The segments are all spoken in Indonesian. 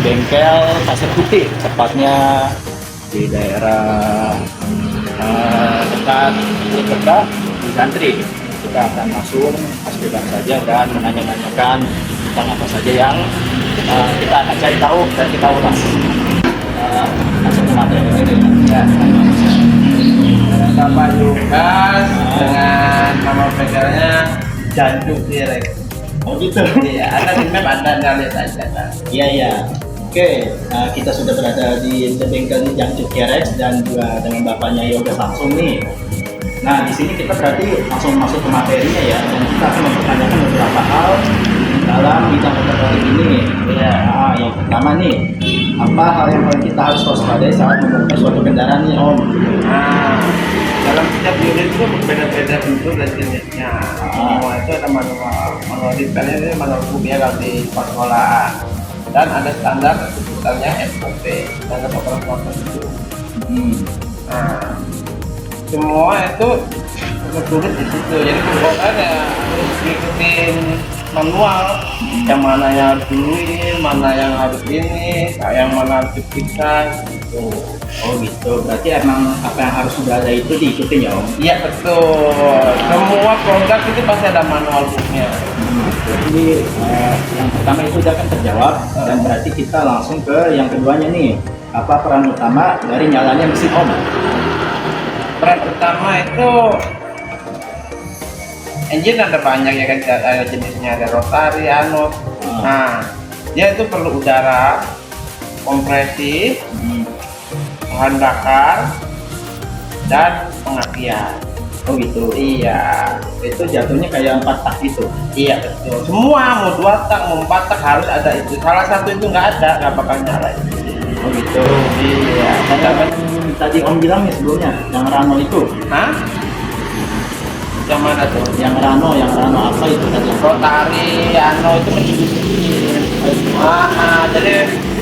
bengkel Pasir Putih, tepatnya di daerah dekat Jeddah di Santri. Kita akan langsung pastikan saja dan menanya-nanyakan tentang apa saja yang kita akan cari tahu dan kita ulas. Langsung ke materi ini ya. Bapak Lukas dengan nama bengkelnya Janjuk Direct. Oh gitu. Iya, ada di map, ada lihat aja kan. Iya iya. Oke, kita sudah berada di bengkel di Janjuk Direct dan juga dengan bapaknya Yoga Samsung nih. Nah di sini kita berarti langsung masuk ke materinya ya, dan kita akan mempertanyakan beberapa hal dalam bidang otomotif ini. Ya, yang pertama nih, apa hal yang paling kita harus waspadai saat menggunakan suatu kendaraan nih Om? Nah, dalam setiap unit itu berbeda-beda bentuk dan jenisnya. Semua itu ada manual. Manual detailnya itu manual umumnya kalau di persekolahan. Dan ada standar sebutannya SOP, standar operasional itu. Nah, semua itu tertulis di situ. Jadi pokoknya harus ngikutin manual. Yang mana yang harus duluin, mana yang harus ini, yang mana harus dipisah. Gitu. Oh gitu, berarti emang apa yang harus sudah ada itu diikutin ya Om? Iya betul. Semua produk itu pasti ada manual booknya. Jadi yang pertama itu udah kan terjawab, dan berarti kita langsung ke yang keduanya nih. Apa peran utama dari nyalanya mesin Om? Peran utama itu engine ada banyak ya kan, ada jenisnya, ada rotary, anode. Nah, dia itu perlu udara, kompresi, bahan bakar, dan pengapian. Oh gitu. Iya, Itu jatuhnya kayak 4 tak gitu. iya betul. Semua mau 2 tak, mau 4 tak harus ada itu. Salah satu itu nggak ada, nggak bakal nyala. Oh gitu. Iya. Dan tadi Om bilang nih sebelumnya, yang Rano itu. Hah? Yang mana tuh? Yang Rano apa itu tadi? Rotary, itu jadi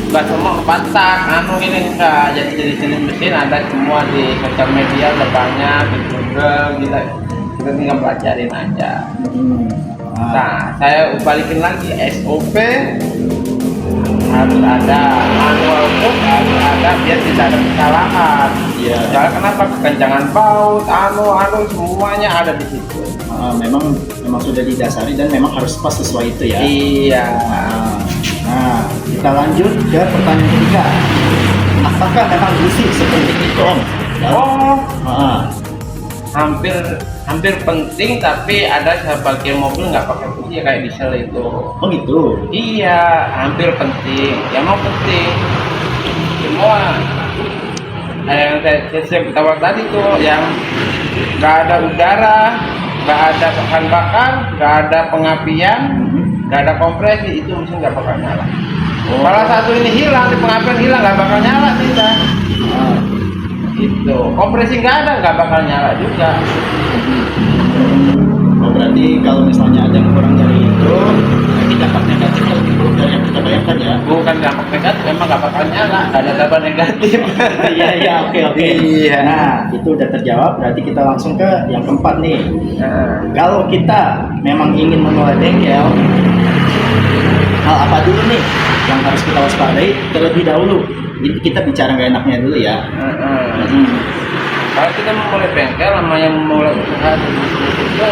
nggak semua 4 tak, ini enggak. Jadi jenis mesin ada semua di sosial media, udah banyak di Google, kita tinggal pelajarin aja. Nah, saya balikin lagi SOP harus ada, manual book harus ada biar tidak ada kesalahan. Iya. Soalnya kenapa? Kekencangan baut, semuanya ada di situ. Memang sudah didasari dan memang harus pas sesuai itu ya. Iya. Nah, kita lanjut ke pertanyaan ketiga. Apakah memang busi seperti itu Om? Oh, Ah, hampir penting, tapi ada sebagian mobil nggak pakai busi kayak diesel itu. oh gitu. Iya, hampir penting. Ya mau penting. Semua yang saya beritahu tadi tuh, yang nggak ada udara, nggak ada bahan bakar, nggak ada pengapian, nggak ada kompresi, itu mesin nggak bakal nyala. Kalau satu ini hilang, di pengapian hilang, nggak bakal nyala kita. Itu kompresi nggak ada, nggak bakal nyala juga. Oh berarti kalau misalnya ada yang kurang dari itu, nanti dampak negatif lebih buruk dari yang kita bayangkan ya. Bukan dampak negatif, memang nggak bakal nyala, nggak ada dampak negatif. Iya oke. Iya. Nah itu udah terjawab, berarti kita langsung ke yang keempat nih. Nah, Kalau kita memang ingin memulai bengkel, hal apa dulu nih yang harus kita waspadai terlebih dahulu? Ini kita bicara nggak enaknya dulu ya. Kalau kita memulai bengkel, namanya memulai usaha itu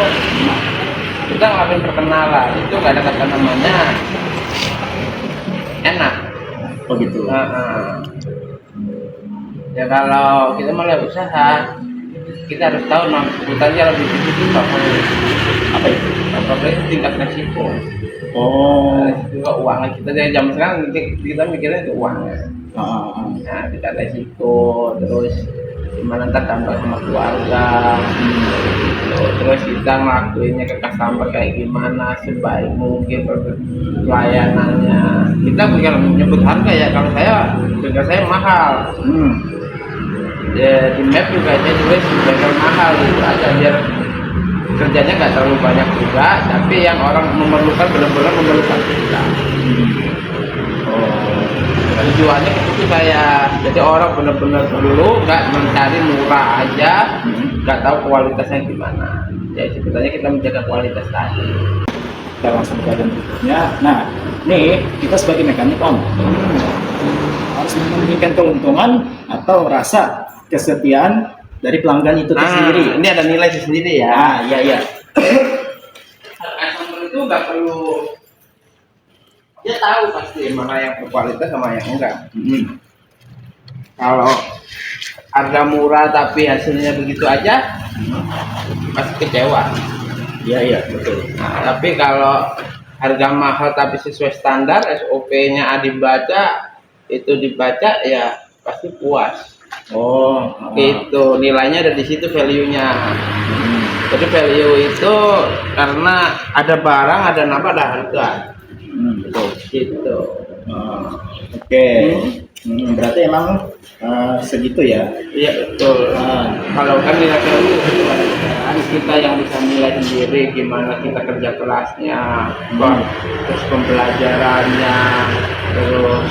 kita ngelakuin perkenalan, itu nggak ada kata namanya enak. Oh gitu. Ya kalau kita mulai usaha, kita harus tahu sebutannya lebih sedikit Apa itu? apa itu tingkat resiko. Oh. Juga uangnya kita dari zaman sekarang kita mikirnya itu uangnya. Nah, kita resiko, terus gimana ntar tambah sama keluarga, terus kita ngelakuinnya ke customer kayak gimana sebaik mungkin pelayanannya. Kita bukan menyebut harga ya, kalau saya mahal. Ya, di map juga saya tulis bengkel mahal gitu aja, biar kerjanya nggak terlalu banyak juga, tapi yang orang memerlukan benar-benar memerlukan kita. Tujuannya itu saya, jadi orang benar-benar dulu nggak mencari murah aja, nggak tahu kualitasnya gimana. Ya sebenarnya kita menjaga kualitas tadi. kita langsung ke bagian berikutnya. Nah, nih kita sebagai mekanik Om harus mementingkan keuntungan atau rasa kesetiaan dari pelanggan itu sendiri. Ini ada nilai sendiri ya. Ah, iya iya. Customer itu nggak perlu, dia tahu pasti mana yang berkualitas sama yang enggak. Kalau harga murah tapi hasilnya begitu aja, pasti kecewa. Iya iya betul. Nah, tapi kalau harga mahal tapi sesuai standar, SOP-nya dibaca ya pasti puas. Oh, Itu nilainya ada di situ, value-nya. Jadi value itu karena ada barang, ada nama, ada harga. betul. Gitu. Oke. Berarti emang segitu ya. Iya betul. Kalau kan nilai value itu kan kita yang bisa nilai sendiri gimana kita kerja kelasnya, terus pembelajarannya, terus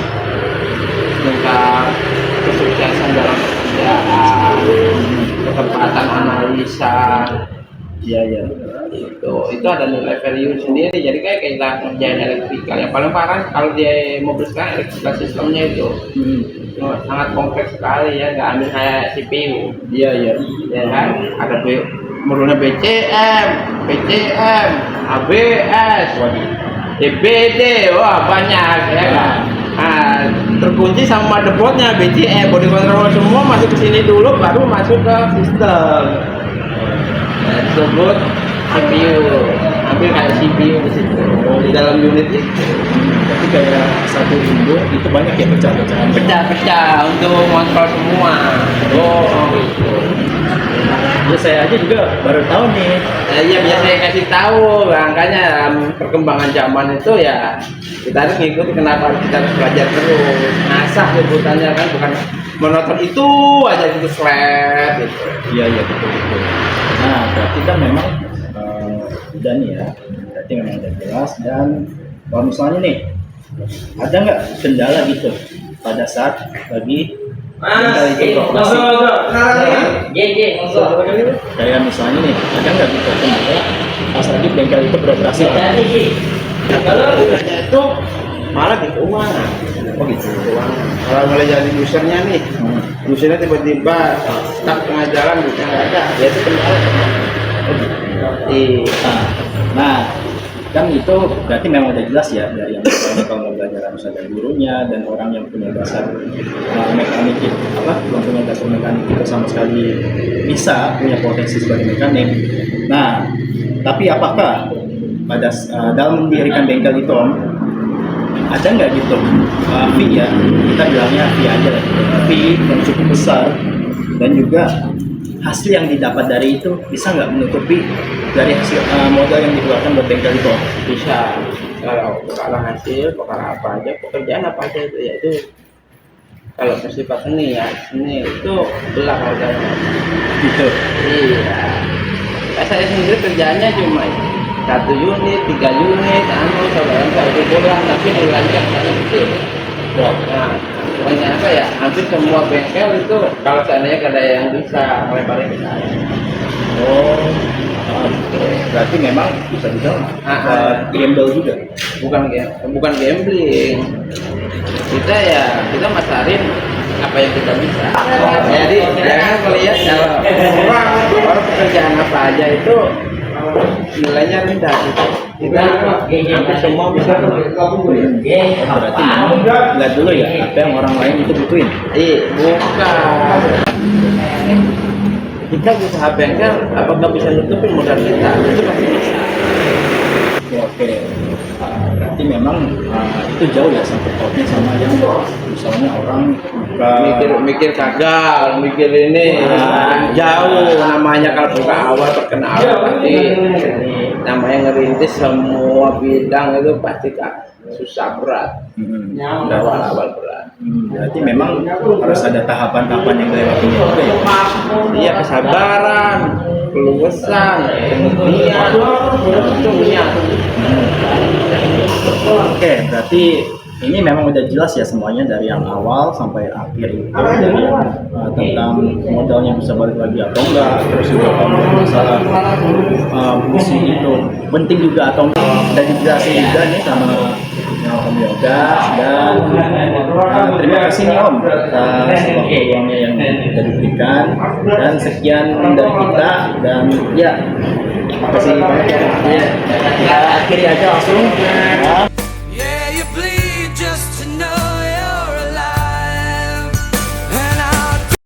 tentang kesuksesan dalam pekerjaan, ketepatan analisa. Iya iya. Itu ada nilai value sendiri. Jadi kayak kita ngerjain elektrikal yang paling parah kalau dia mobil sekarang, elektrikal sistemnya itu sangat kompleks sekali ya, nggak ambil kayak CPU. Iya iya. Ya kan ada modelnya BCM, PCM, ABS, DBD, wah banyak ya kan. Terkunci sama motherboardnya BCM, body controller semua masuk ke sini dulu, baru masuk ke sistem. Tersebut CPU, ambil kayak CPU di situ, di dalam unit itu. Tapi kayak satu Indo itu banyak ya pecah-pecahan. Pecah-pecah untuk kontrol semua. Gitu. Ya saya aja juga baru tahu nih. Iya biasa saya kasih tahu, makanya perkembangan zaman itu ya kita harus ngikuti. Kenapa kita harus belajar terus, ngasah sebutannya kan, bukan monoton itu aja gitu flat gitu. Iya iya betul betul. Nah berarti kan memang udah nih ya. Berarti memang udah jelas. Dan kalau misalnya nih ada nggak kendala gitu pada saat lagi bengkel itu beroperasi? Kayak misalnya nih ada nggak gitu kendala pas lagi bengkel itu beroperasi? Kalau itu malah di keuangan. Oh gitu. Kalau mulai jadi usernya nih, usernya tiba-tiba stuck tengah jalan, bisa nggak ada, ya itu kendala. Nah, kan itu berarti memang udah jelas ya dari yang kalau belajar harus ada gurunya dan orang yang punya dasar mekanik belum punya dasar mekanik itu sama sekali bisa punya potensi sebagai mekanik. Nah, tapi apakah pada dalam mendirikan bengkel itu Om, ada nggak gitu fee ya, kita bilangnya fee aja lah, fee yang cukup besar, dan juga hasil yang didapat dari itu bisa nggak menutupi dari hasil modal yang dikeluarkan buat bengkel itu? Bisa. Kalau hasil perkara apa aja, pekerjaan apa aja itu ya itu kalau bersifat seni ya, seni itu belah modalnya Gitu. iya. Saya sendiri kerjaannya cuma 1 unit, 3 unit, saudara satu bulan, tapi nilainya sangat kecil. Nah, pokoknya apa ya, hampir semua bengkel itu kalau seandainya ada yang bisa lebarin ke saya. Oh, berarti memang bisa dibilang gamble juga. Bukan gambling. Kita masarin apa yang kita bisa. Jadi jangan melihat kalau orang pekerjaan apa aja itu nilainya rendah. Kita hampir semua bisa. Berarti memang lihat dulu ya apa yang orang lain itu butuhin. Bukan. Kita usaha bengkel, apakah bisa nutupin modal kita? Itu pasti bisa. Oke. Berarti memang itu jauh ya sangkut-pautnya sama yang misalnya orang mikir gagal, mikir ini jauh. Namanya kalau buka awal perkenalan pasti namanya ngerintis semua bidang itu pasti susah berat. Awal berat. Berarti memang harus ada tahapan-tahapan yang dilewati juga ya. Iya, kesabaran, keluasan, kemudian. Oke, berarti ini memang udah jelas ya semuanya dari yang awal sampai akhir itu, dari tentang modalnya bisa balik lagi atau enggak, terus juga kalau masalah fungsi itu penting juga atau enggak, udah dijelasin juga nih sama Om Yoga. Dan terima kasih nih Om atas waktu luangnya yang kita diberikan, dan sekian dari kita, dan ya terima kasih banyak ya. Kita akhiri aja langsung.